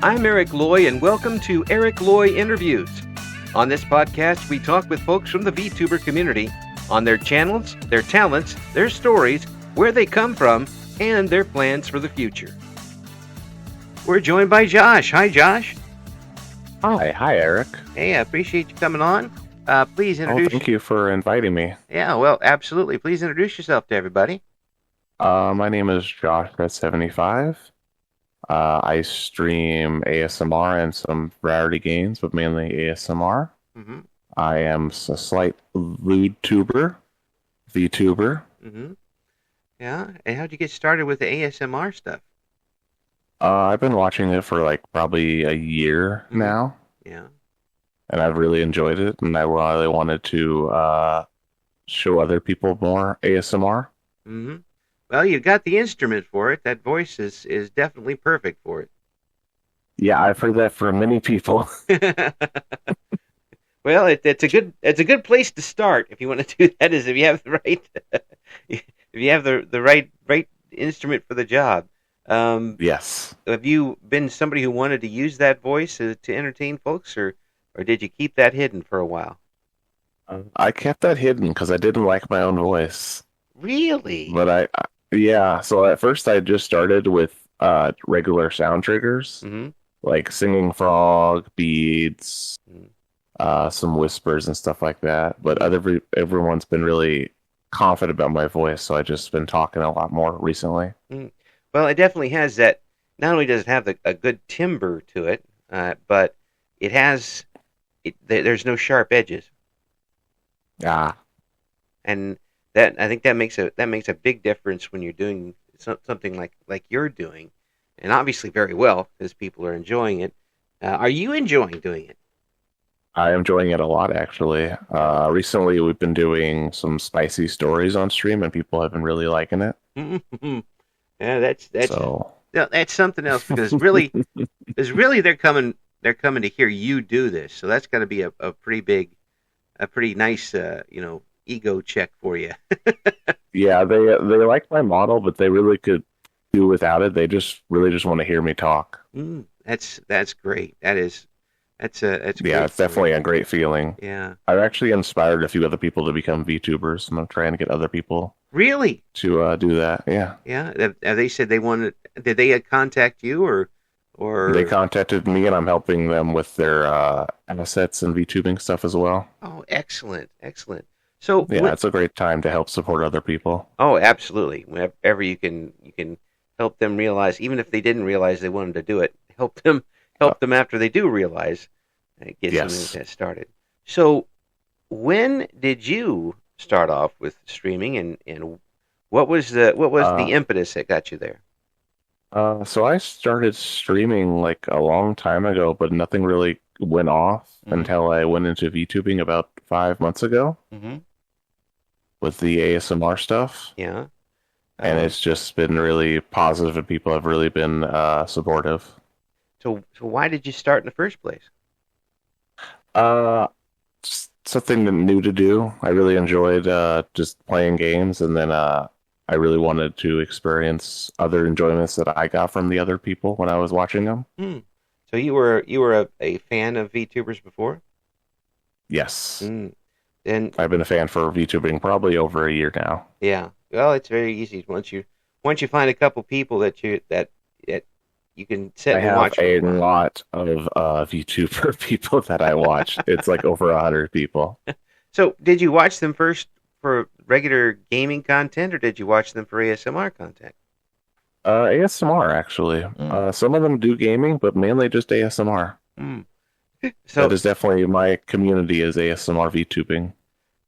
I'm Eric Loy, and welcome to Eric Loy Interviews. On this podcast, we talk with folks from the VTuber community on their channels, their talents, their stories, where they come from, and their plans for the future. We're joined by Josh. Hi, Josh. Hi, Eric. Hey, I appreciate you coming on. Please introduce... thank you for inviting me. Yeah, well, absolutely. Please introduce yourself to everybody. My name is Joshred75. I stream ASMR and some rarity games, but mainly ASMR. Mm-hmm. I am a slight VTuber. Mm-hmm. Yeah, and how'd you get started with the ASMR stuff? I've been watching it for probably a year now. Yeah. And I've really enjoyed it, and I really wanted to show other people more ASMR. Mm-hmm. Well, you've got the instrument for it. That voice is definitely perfect for it. Yeah, I've heard that from many people. Well, it's a good place to start if you want to do that. Is if you have the right if you have the right instrument for the job. Yes. Have you been somebody who wanted to use that voice to entertain folks, or did you keep that hidden for a while? I kept that hidden because I didn't like my own voice. Really? But yeah. So at first I just started with regular sound triggers, like singing frog, beads, some whispers and stuff like that. But everyone's been really confident about my voice, so I've just been talking a lot more recently. Well, it definitely has that. Not only does it have a good timbre to it, but it has. There's no sharp edges. Yeah, and I think that makes a big difference when you're doing something like you're doing, and obviously very well because people are enjoying it. Are you enjoying doing it? I'm enjoying it a lot, actually. Recently, we've been doing some spicy stories on stream, and people have been really liking it. Yeah, that's something else because really they're coming to hear you do this, so that's got to be a pretty nice ego check for you. Yeah, they like my model, but they really could do without it. They really just want to hear me talk. That's great. That's yeah, it's definitely a great feeling. Yeah, I've actually inspired a few other people to become VTubers, and I'm trying to get other people really to do that. Yeah. Have they said they wanted? Did they contact you or? They contacted me, and I'm helping them with their assets and VTubing stuff as well. Oh, excellent. So yeah, it's a great time to help support other people. Oh, absolutely. Whenever you can help them realize, even if they didn't realize they wanted to do it, help them after they do realize, and get something like that started. So, when did you start off with streaming, and what was the impetus that got you there? So I started streaming a long time ago, but nothing really went off until I went into VTubing about 5 months ago with the ASMR stuff. Yeah. And it's just been really positive, and people have really been supportive. So why did you start in the first place? Just something new to do. I really enjoyed just playing games, and then I really wanted to experience other enjoyments that I got from the other people when I was watching them. So you were a fan of VTubers before? Yes. And I've been a fan for VTubing probably over a year now. Yeah. Well, it's very easy once you find a couple people that you can sit and watch. I have a lot of VTuber people that I watch. It's over 100 people. So did you watch them first for regular gaming content, or did you watch them for ASMR content? ASMR, actually. Some of them do gaming, but mainly just ASMR. So that is definitely my community, is ASMR VTubing.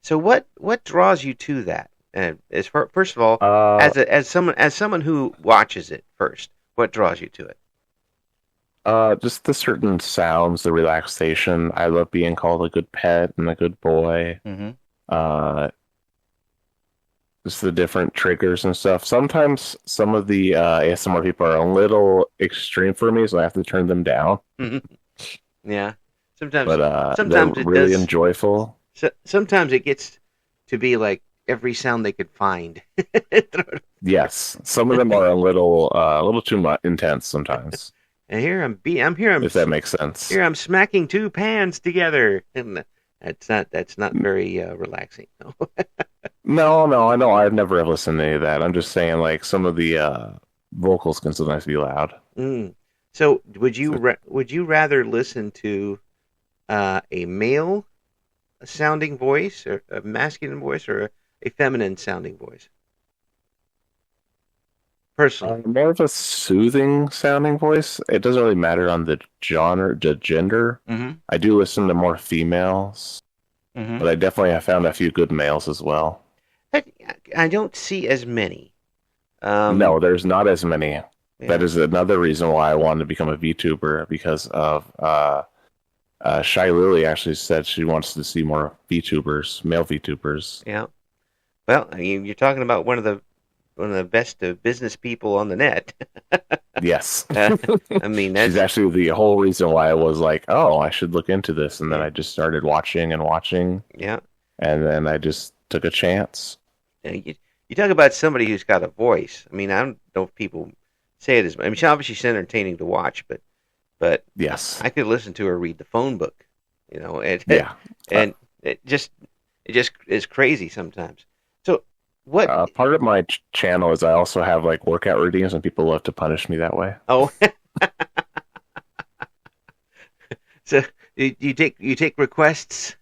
So what draws you to that? First of all, as someone who watches it first, what draws you to it? Just the certain sounds, the relaxation. I love being called a good pet and a good boy. Just the different triggers and stuff. Sometimes some of the ASMR people are a little extreme for me, so I have to turn them down. Yeah. Sometimes they're really enjoyable. Sometimes it gets to be like every sound they could find. Yes, some of them are a little too much intense sometimes. And here I'm If that makes sense. here I'm smacking two pans together, and that's not very relaxing. No. No, I know I've never listened to any of that. I'm just saying, like, some of the vocals can sometimes be loud. Mm. So So, would you rather listen to a male sounding voice, or a masculine voice, or a feminine sounding voice? Personally. more of a soothing sounding voice. It doesn't really matter on the genre, the gender. Mm-hmm. I do listen to more females, Mm-hmm. but I definitely have found a few good males as well. I don't see as many. No, there's not as many. That Yeah. is another reason why I wanted to become a VTuber because of Shy Lily actually said she wants to see more VTubers, male VTubers. Yeah. Well, I mean, you're talking about one of the best business people on the net. Yes. I mean, She's that's actually the whole reason why I was like, oh, I should look into this. And then yeah, I just started watching and watching. yeah. And then I just took a chance. You talk about somebody who's got a voice. I mean, I don't know if people say it as. I mean, obviously she's entertaining to watch, but Yes. I could listen to her read the phone book. You know, Yeah. and it just is crazy sometimes. So what? Part of my channel is I also have like workout routines, and people love to punish me that way. Oh, so you take requests?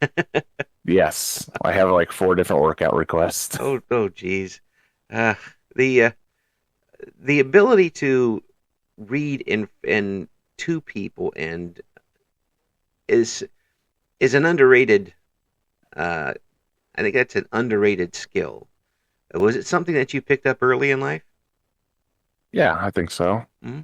Yes, I have like 4 different workout requests. Oh, geez. Uh, the the ability to read in two people and is an underrated. Uh, I think that's an underrated skill. Was it something that you picked up early in life? Yeah, I think so. Mm-hmm.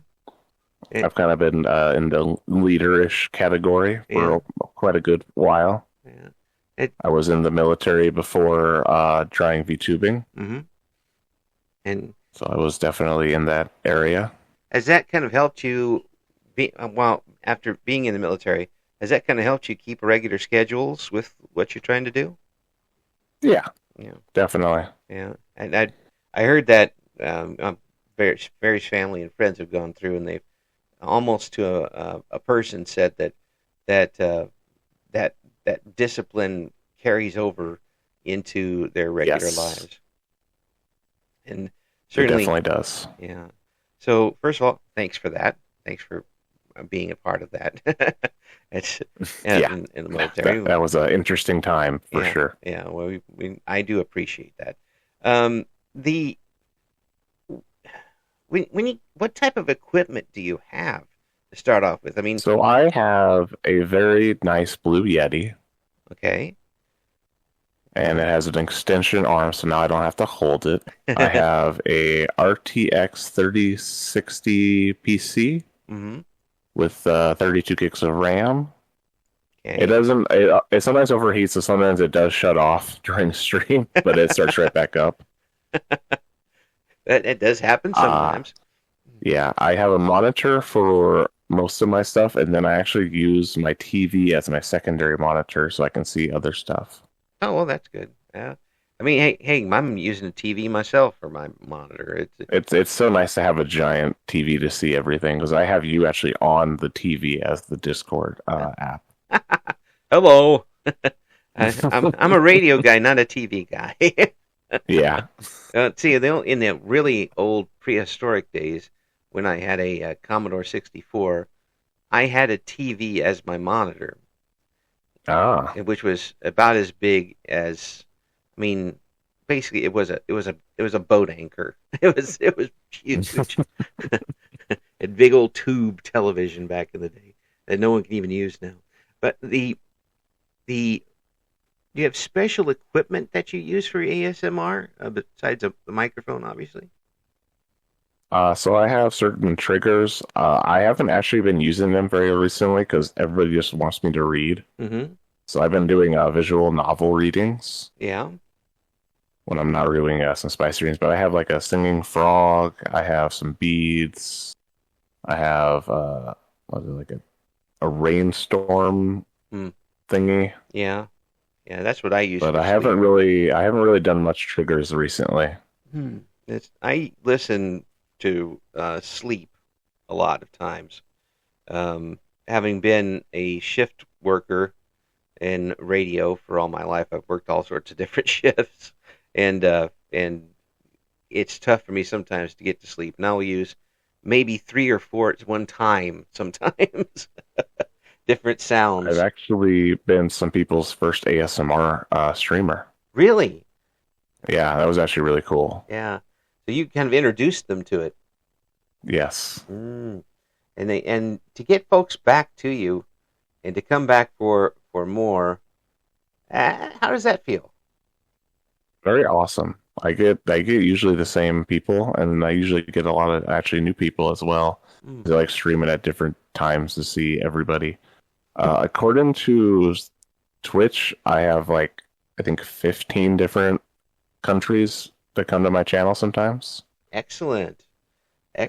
I've kind of been in the leaderish category Yeah, for quite a good while. yeah. It, I was in the military before trying VTubing, mm-hmm. And so I was definitely in that area. has that kind of helped you? Well, after being in the military, has that kind of helped you keep regular schedules with what you're trying to do? Yeah, Yeah, definitely. yeah. And I heard that various family and friends have gone through, and they've almost to a person said that that that discipline carries over into their regular Yes, lives, and it certainly, definitely does. yeah. So first of all, thanks for that. Thanks for being a part of that. It's Yeah, in the military. that was an interesting time for Yeah, sure. yeah. Well, I do appreciate that. The when you what type of equipment do you have to start off with? I mean, So I have a very nice blue Yeti, okay. and it has an extension arm, so now I don't have to hold it. I have a RTX 3060 PC Mm-hmm. with 32 gigs of RAM. It Okay. doesn't. It sometimes overheats, so sometimes it does shut off during stream, but it starts right back up. That it does happen Uh, sometimes. yeah, I have a monitor for most of my stuff, and then I actually use my TV as my secondary monitor so I can see other stuff. Oh well, that's good. Yeah. I mean, hey, I'm using a TV myself for my monitor. It's so nice to have a giant TV to see everything because I have you actually on the TV as the Discord app. Hello. I'm a radio guy, not a TV guy. Yeah. See, in the really old prehistoric days, when I had a Commodore 64, I had a TV as my monitor, Ah. which was about as big as, I mean, basically it was a boat anchor. It was huge. A big old tube television back in the day that no one can even use now. But the do you have special equipment that you use for ASMR besides the microphone, obviously? So I have certain triggers. I haven't actually been using them very recently because everybody just wants me to read. Mm-hmm. So I've been doing visual novel readings Yeah. when I'm not reading some spicy readings. But I have like a singing frog. I have some beads. I have what is it, like a rainstorm Hmm. thingy. Yeah. Yeah. That's what I use But for sleep. I haven't really done much triggers recently. I listen to sleep a lot of times. Having been a shift worker in radio for all my life, I've worked all sorts of different shifts, and it's tough for me sometimes to get to sleep. And I'll use maybe 3 or 4 at one time sometimes. Different sounds. I've actually been some people's first ASMR streamer. Really? Yeah, that was actually really cool. Yeah. So you kind of introduced them to it. Yes. And to get folks back to you and to come back for more, how does that feel? Very awesome. I get usually the same people, and I usually get a lot of actually new people as well. They like streaming at different times to see everybody. According to Twitch, I have I think 15 different countries that come to my channel sometimes. Excellent.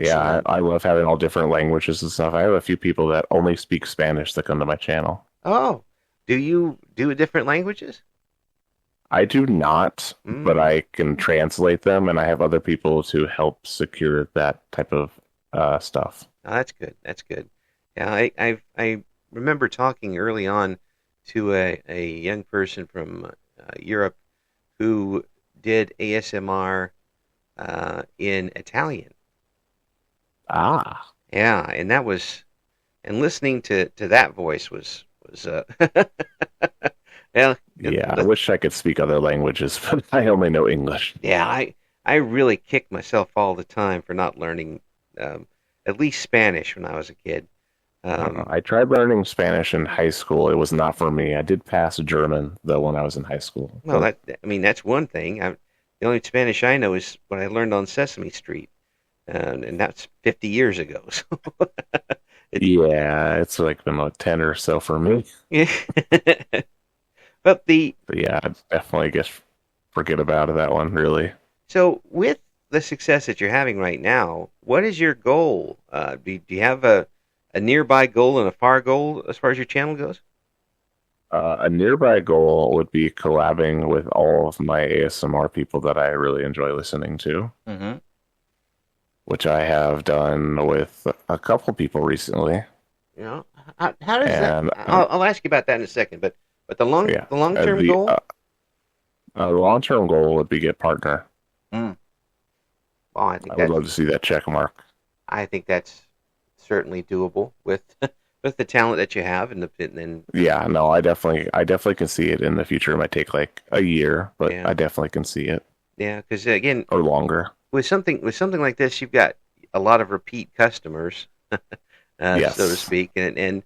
Yeah, I love having all different languages and stuff. I have a few people that only speak Spanish that come to my channel. Oh, do you do different languages? I do not, but I can translate them, and I have other people to help secure that type of stuff. Oh, that's good. That's good. Yeah, I remember talking early on to a young person from Europe who did ASMR in Italian. Ah. Yeah, and listening to that voice was well, yeah, I wish I could speak other languages, but I only know English. Yeah, I really kick myself all the time for not learning at least Spanish when I was a kid. I tried learning Spanish in high school. It was not for me. I did pass German though when I was in high school. Well, that's one thing. The only Spanish I know is what I learned on Sesame Street, and that's 50 years ago. So yeah, it's been like 10 or so for me. Yeah. But yeah, I definitely guess forget about that one, really. So with the success that you're having right now, what is your goal? Do you have a nearby goal and a far goal as far as your channel goes? A nearby goal would be collabing with all of my ASMR people that I really enjoy listening to, which I have done with a couple people recently. Yeah, how does that? I'll ask you about that in a second, but the long-term goal? The long-term goal would be get partner. Well, I would love to see that check mark. I think that's certainly doable with with the talent that you have yeah, no, I definitely can see it in the future. It might take like a year, but I definitely can see it. Yeah, because again, or longer. With something like this, you've got a lot of repeat customers, yes. so to speak, and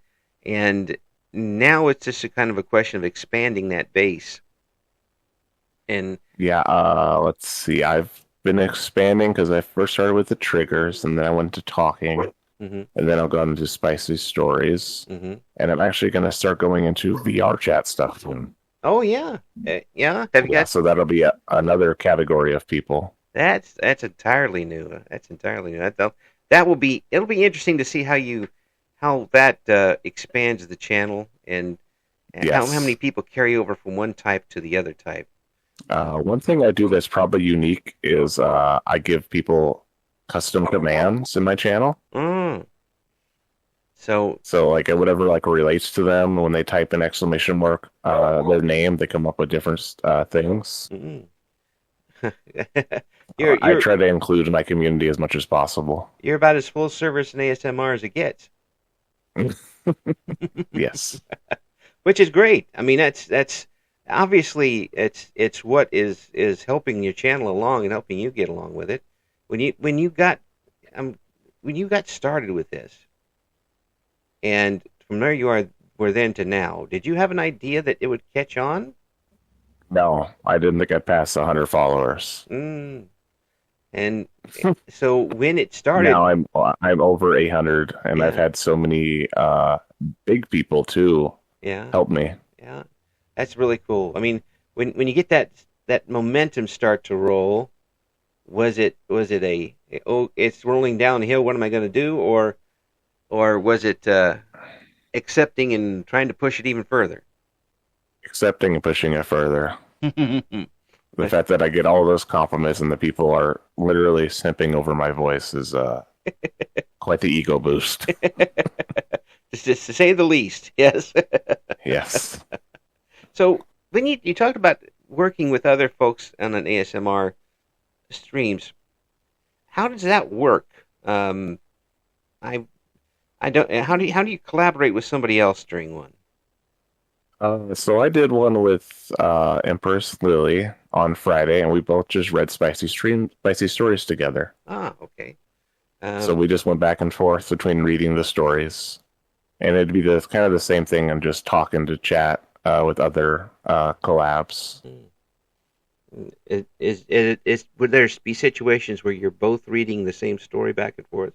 now it's just a kind of a question of expanding that base. And yeah, let's see. I've been expanding because I first started with the triggers, and then I went to talking, and then I'll go into spicy stories, and I'm actually going to start going into VR chat stuff soon. Oh yeah, yeah. So that'll be another category of people. That's entirely new. That's entirely new. It'll be interesting to see how that expands the channel and how many people carry over from one type to the other type. One thing I do that's probably unique is I give people custom commands in my channel. So like whatever relates to them when they type an exclamation mark, their name, they come up with different things. I try to include my community as much as possible. You're about as full service in ASMR as it gets. Yes. Which is great. I mean, that's obviously it's what is helping your channel along and helping you get along with it. When you got started with this, and from there you were then to now, did you have an idea that it would catch on? No, I didn't think I'd pass 100 followers. And so when it started, now I'm over 800, and I've had so many big people too. Help me. Yeah, that's really cool. I mean, when you get that momentum start to roll, was it it's rolling downhill? What am I going to do? Or was it accepting and trying to push it even further? Accepting and pushing it further. The fact that I get all those compliments and the people are literally simping over my voice is quite the ego boost. Just to say the least. Yes. Yes. So when you talked about working with other folks on an ASMR streams, how does that work? I I don't. How do you collaborate with somebody else during one? So I did one with Empress Lily on Friday, and we both just read spicy stories together. Ah, okay. So we just went back and forth between reading the stories, and it'd be kind of the same thing and just talking to chat with other collabs. Would there be situations where you're both reading the same story back and forth?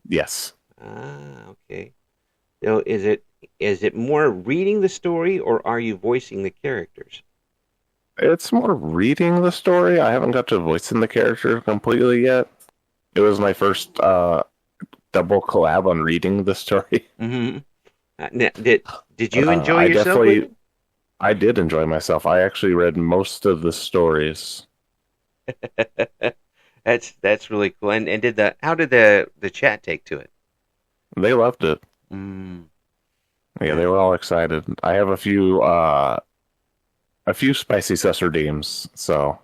Yes. Ah, okay. So is it more reading the story, or are you voicing the characters? It's more reading the story. I haven't got to voicing the character completely yet. It was my first double collab on reading the story. Mm-hmm. Did you enjoy yourself with it? I did enjoy myself. I actually read most of the stories. That's really cool. And how did the chat take to it? They loved it. Mm. Yeah, they were all excited. I have a few spicy susser deems. So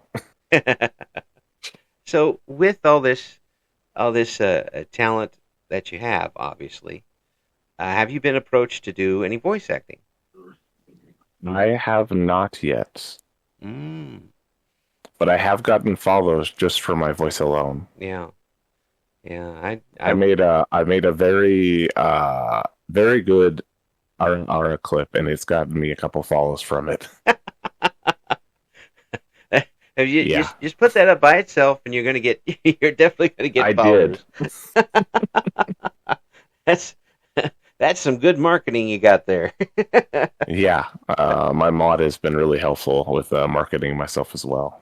so with all this talent that you have, obviously, have you been approached to do any voice acting? I have not yet. Mm. But I have gotten follows just for my voice alone. Yeah. Yeah, I made a very very good Ara clip, and it's gotten me a couple follows from it. Have you just put that up by itself, and you're definitely gonna get followers. I did. That's some good marketing you got there. Yeah, my mod has been really helpful with marketing myself as well.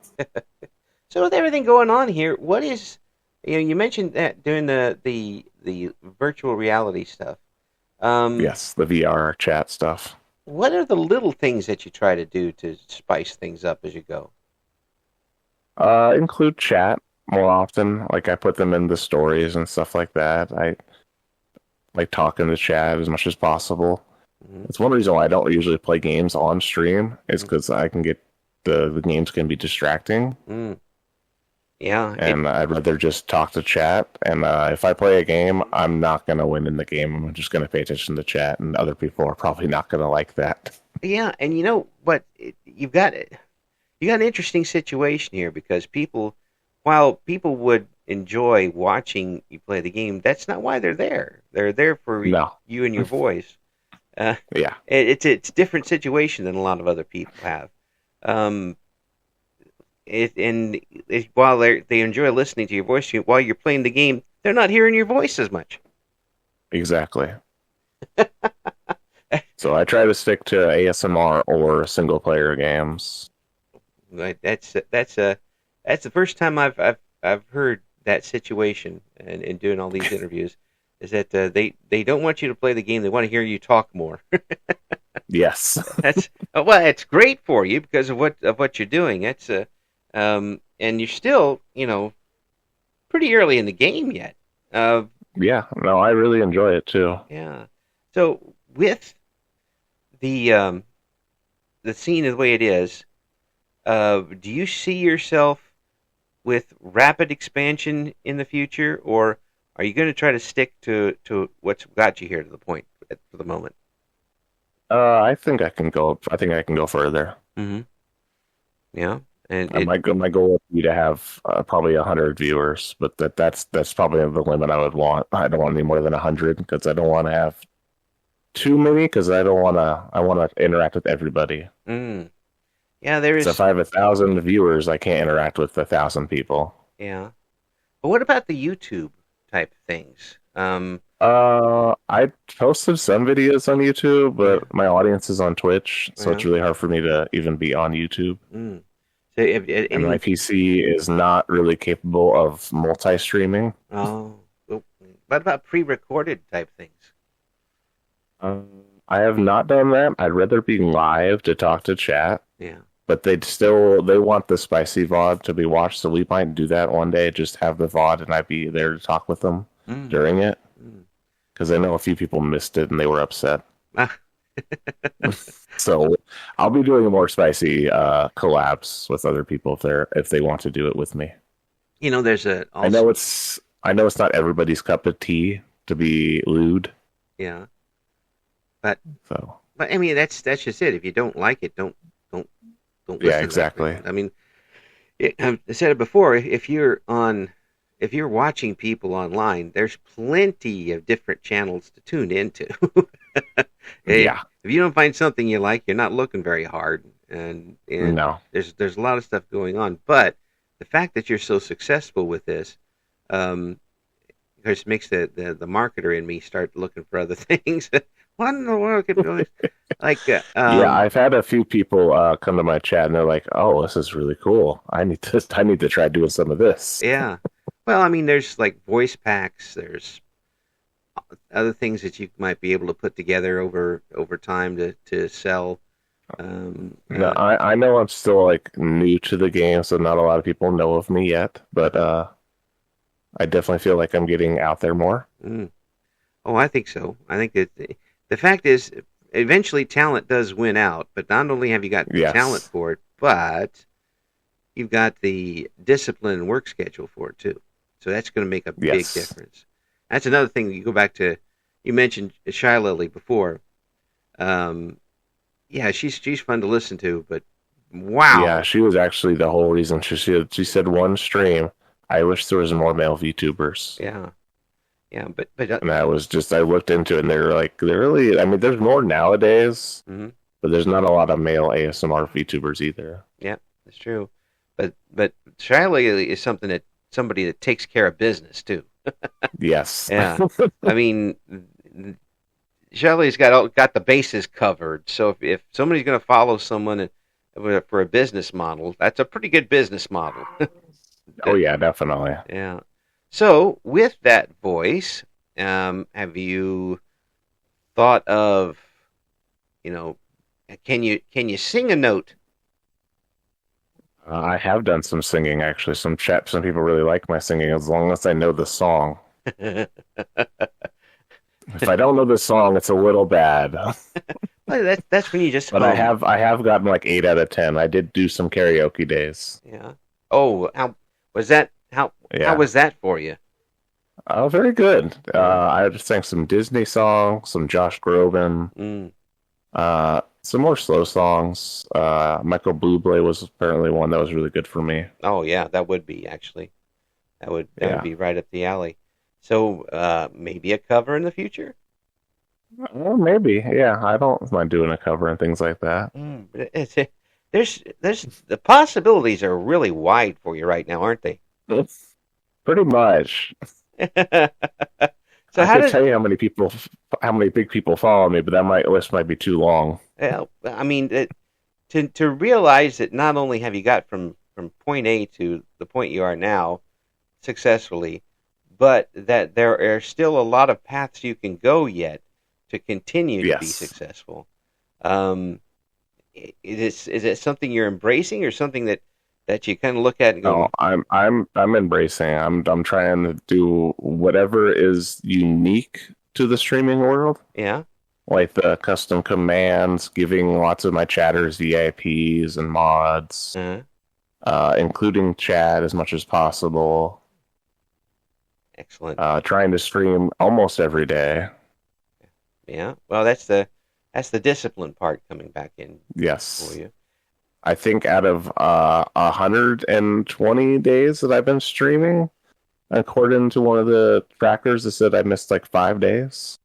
So with everything going on here, what is you mentioned that doing the virtual reality stuff. Yes, the VR chat stuff. What are the little things that you try to do to spice things up as you go? Include chat more often. Like I put them in the stories and stuff like that. I like talking to chat as much as possible. Mm-hmm. It's one reason why I don't usually play games on stream is because I can get the games can be distracting. Mm. Yeah, and I'd rather just talk to chat. And if I play a game, I'm not going to win in the game. I'm just going to pay attention to chat, and other people are probably not going to like that. Yeah, and you know what? You got an interesting situation here because while people would enjoy watching you play the game, that's not why they're there. They're there for you and your voice. Yeah, it's a different situation than a lot of other people have. While they enjoy listening to your voice, while you're playing the game, they're not hearing your voice as much. Exactly. So I try to stick to ASMR or single player games. That's the first time I've heard that situation in doing all these interviews. Is that they don't want you to play the game; they want to hear you talk more. Yes. It's great for you because of what you're doing. And you're still, pretty early in the game yet. Yeah, no, I really enjoy it too. Yeah. So with the scene the way it is, do you see yourself with rapid expansion in the future, or are you going to try to stick to what's got you here to the point for the moment? I think I can go further. Mm-hmm. Yeah. And my goal would be to have probably 100 viewers, but that's probably the limit I would want. I don't want any more than 100 because I don't want to have too many because I want to interact with everybody. Mm. Yeah, there is. So if I have 1,000 viewers, I can't interact with 1,000 people. Yeah, but what about the YouTube type things? I posted some videos on YouTube, but my audience is on Twitch, so it's really hard for me to even be on YouTube. Mm. So and my PC is not really capable of multi-streaming. Oh, well, what about pre-recorded type things? I have not done that. I'd rather be live to talk to chat. Yeah. But they want the spicy VOD to be watched, so we might do that one day. Just have the VOD, and I'd be there to talk with them during it. because I know a few people missed it and they were upset. So I'll be doing more spicy collabs with other people if they want to do it with me. There's I know it's not everybody's cup of tea to be lewd. Yeah, but I mean that's just it. If you don't like it, don't listen. Yeah, exactly. I mean, I said it before. If you're watching people online, there's plenty of different channels to tune into. Yeah. If you don't find something you like, you're not looking very hard, and no, there's a lot of stuff going on. But the fact that you're so successful with this, just makes the marketer in me start looking for other things. What in the world could be like? Yeah, I've had a few people come to my chat and they're like, "Oh, this is really cool. I need to try doing some of this." Yeah. Well, I mean, there's like voice packs. There's other things that you might be able to put together over time to sell. No, I know I'm still like new to the game, so not a lot of people know of me yet. But I definitely feel like I'm getting out there more. Oh, I think so. I think that the fact is, eventually talent does win out. But not only have you got the talent for it, but you've got the discipline and work schedule for it too. So that's going to make a big difference. That's another thing. You go back to, you mentioned Shy Lily before. Yeah, she's fun to listen to, but wow. Yeah, she was actually the whole reason. She said one stream, I wish there was more male VTubers. Yeah, but and that was just, I looked into it and they're really, I mean, there's more nowadays, but there's not a lot of male ASMR VTubers either. Yeah, that's true. But Shy Lily is somebody that takes care of business too. Yes. Yeah. I mean, Shelley's got the bases covered. So if somebody's going to follow someone for a business model, that's a pretty good business model. Oh yeah, definitely. Yeah. So with that voice, have you thought of, can you sing a note? I have done some singing actually. Some people really like my singing as long as I know the song. If I don't know the song, it's a little bad. Well, that's when you just. But I have gotten like 8 out of 10. I did do some karaoke days. Yeah. Oh, how was that? How was that for you? Oh, very good. I just sang some Disney songs, some Josh Groban, some more slow songs. Michael Bublé was apparently one that was really good for me. Oh yeah, that would be actually. That would be right up the alley. So maybe a cover in the future? Well, maybe. Yeah, I don't mind doing a cover and things like that. There's the possibilities are really wide for you right now, aren't they? Pretty much. So I can tell you how many big people follow me, but list might be too long. Well, I mean, to realize that not only have you got from point A to the point you are now successfully, but that there are still a lot of paths you can go yet to continue to be successful. Is it something you're embracing, or something that you kind of look at and go? No, I'm embracing. I'm trying to do whatever is unique to the streaming world. Yeah. Like the custom commands, giving lots of my chatters VIPs and mods, including chat as much as possible. Excellent. Trying to stream almost every day. Yeah. Well, that's the discipline part coming back in. Yes. For you. I think out of 120 days that I've been streaming, according to one of the trackers, it said I missed like 5 days.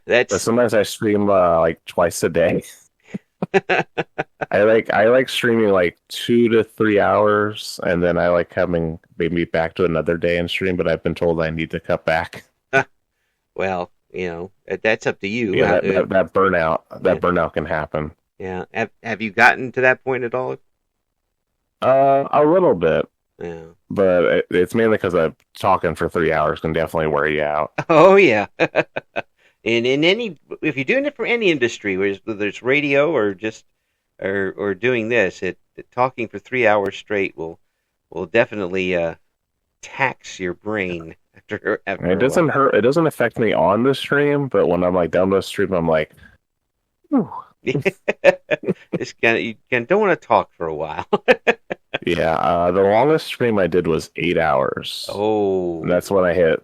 But sometimes I stream like twice a day. I like streaming like 2 to 3 hours, and then I like coming maybe back to another day and stream. But I've been told I need to cut back. Well, that's up to you. Yeah, that burnout can happen. Yeah. Have you gotten to that point at all? A little bit. Yeah. But it's mainly because talking for 3 hours can definitely wear you out. Oh yeah. If you're doing it for any industry, whether it's radio or just or doing this, talking for 3 hours straight will definitely tax your brain. after It doesn't hurt. It doesn't affect me on the stream, but when I'm like down the stream, I'm like, ooh. It's you don't want to talk for a while. Yeah, the longest stream I did was 8 hours. Oh, and that's when I hit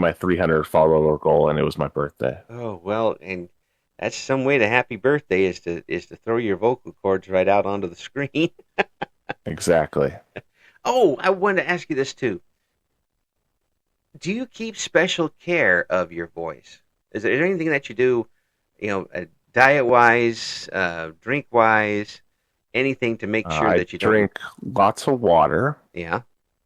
my 300 follower goal, and it was my birthday. Oh well, and that's some way to happy birthday is to throw your vocal cords right out onto the screen. Exactly. Oh, I wanted to ask you this too. Do you keep special care of your voice? Is there anything that you do, diet wise, drink wise? Anything to make sure that you drink lots of water. Yeah.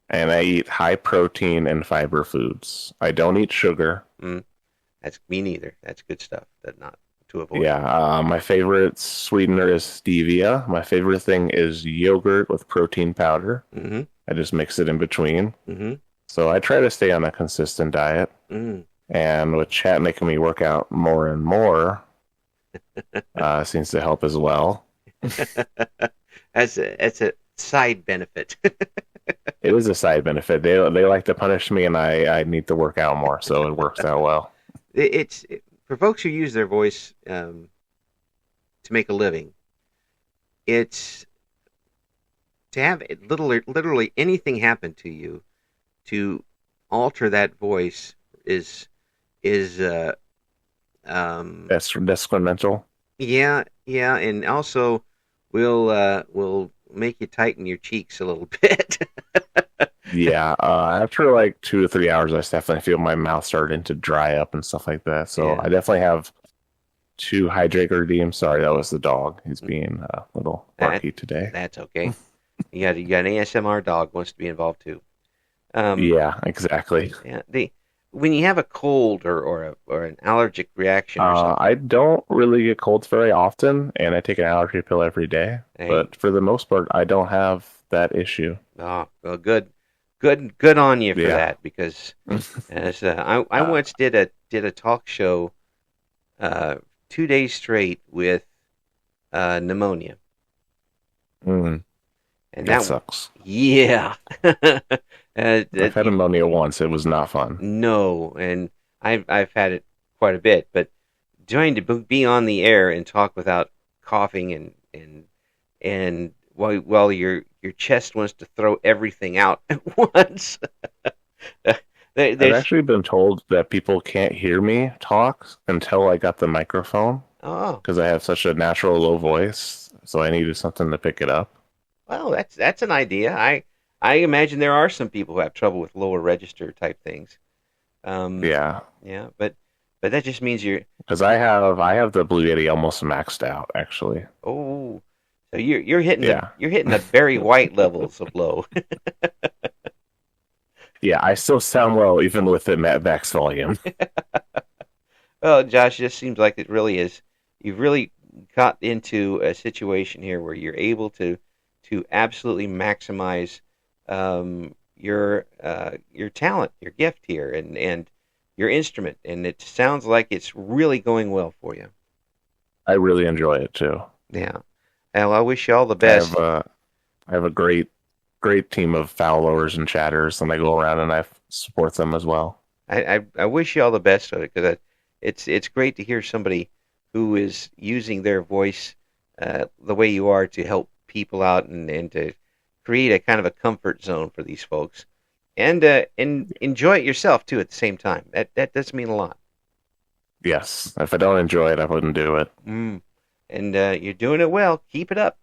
And I eat high protein and fiber foods. I don't eat sugar. That's me neither. That's good stuff. That not to avoid. Yeah. My favorite sweetener is stevia. My favorite thing is yogurt with protein powder. Mm-hmm. I just mix it in between. Mm-hmm. So I try to stay on a consistent diet. And with chat making me work out more and more, seems to help as well. That's a side benefit. It is a side benefit. They like to punish me, and I need to work out more, so it works out well. It's for folks who use their voice to make a living. It's to have literally anything happen to you to alter that voice is That's detrimental. Yeah, and also will make you tighten your cheeks a little bit. Yeah, after like 2 to 3 hours, I definitely feel my mouth starting to dry up and stuff like that. So yeah. I definitely have 2 hydrate redeems. Sorry, that was the dog. He's being a little barky today. That's okay. you got an ASMR dog wants to be involved too. Yeah, exactly. Yeah, when you have a cold or an allergic reaction or something. I don't really get colds very often, and I take an allergy pill every day. Hey. But for the most part, I don't have that issue. Oh, well, good on you for that, because as I once did a talk show 2 days straight with pneumonia. And that sucks. Yeah. I've had pneumonia once. It was not fun. No, and I've had it quite a bit, but trying to be on the air and talk without coughing and while your chest wants to throw everything out at once. I've actually been told that people can't hear me talk until I got the microphone. Oh, because I have such a natural low voice, so I needed something to pick it up. Well, that's an idea. I imagine there are some people who have trouble with lower register type things. Yeah, but that just means you're, because I have the Blue Yeti almost maxed out actually. Oh, so you're hitting the very white levels of low. Yeah, I still sound low even with the max volume. Well, Josh, it just seems like it really is. You've really got into a situation here where you're able to absolutely maximize your talent, your gift here, and your instrument, and it sounds like it's really going well for you. I really enjoy it too. Yeah. Well, I wish you all the best. I have a great team of followers and chatters, and I go around and I support them as well. I wish you all the best, because it's great to hear somebody who is using their voice the way you are to help people out and to create a kind of a comfort zone for these folks, and enjoy it yourself too at the same time. That does mean a lot. Yes, if I don't enjoy it, I wouldn't do it. And you're doing it well. Keep it up.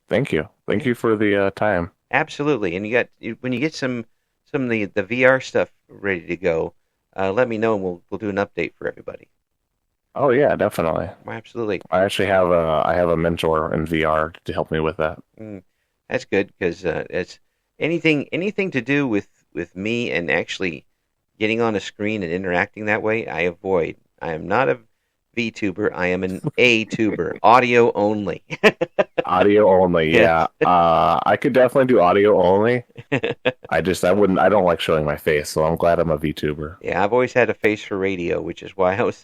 Thank you. Thank you for the time. Absolutely. And when you get some of the VR stuff ready to go, let me know and we'll do an update for everybody. Oh yeah, definitely. Absolutely. I actually have a mentor in VR to help me with that. That's good, because it's anything to do with me and actually getting on a screen and interacting that way, I avoid. I am not a VTuber. I am an A-tuber, audio only. Audio only, yeah. I could definitely do audio only. I don't like showing my face, so I'm glad I'm a VTuber. Yeah, I've always had a face for radio, which is why I was.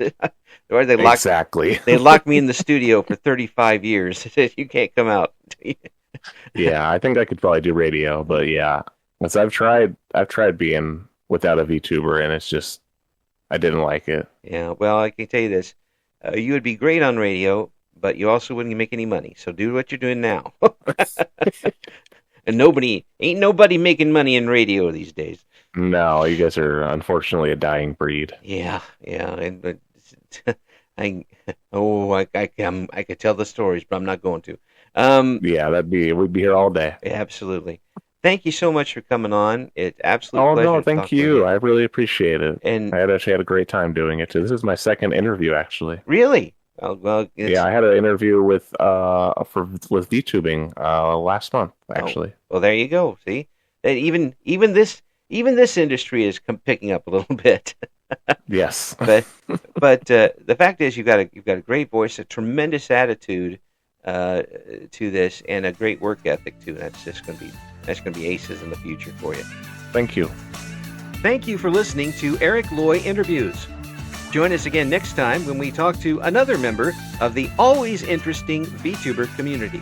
Exactly. They locked me in the studio for 35 years. They said, you can't come out. Yeah, I think I could probably do radio, but yeah, because I've tried being without a VTuber, and it's just I didn't like it. Yeah, well, I can tell you this: you would be great on radio, but you also wouldn't make any money. So do what you're doing now. And ain't nobody making money in radio these days. No, you guys are unfortunately a dying breed. Yeah. And I could tell the stories, but I'm not going to. Yeah, we'd be here all day. Absolutely. Thank you so much for coming on. It's absolutely pleasure. Oh no, thank you. I really appreciate it. And I actually had a great time doing it too. This is my second interview, actually. Really? Well, yeah, I had an interview with VTubing last month, actually. Oh, well, there you go. See, that even this industry is picking up a little bit. Yes, but the fact is, you've got a great voice, a tremendous attitude to this, and a great work ethic too. That's going to be aces in the future for you. Thank you. Thank you for listening to Eric Loy Interviews. Join us again next time when we talk to another member of the always interesting VTuber community.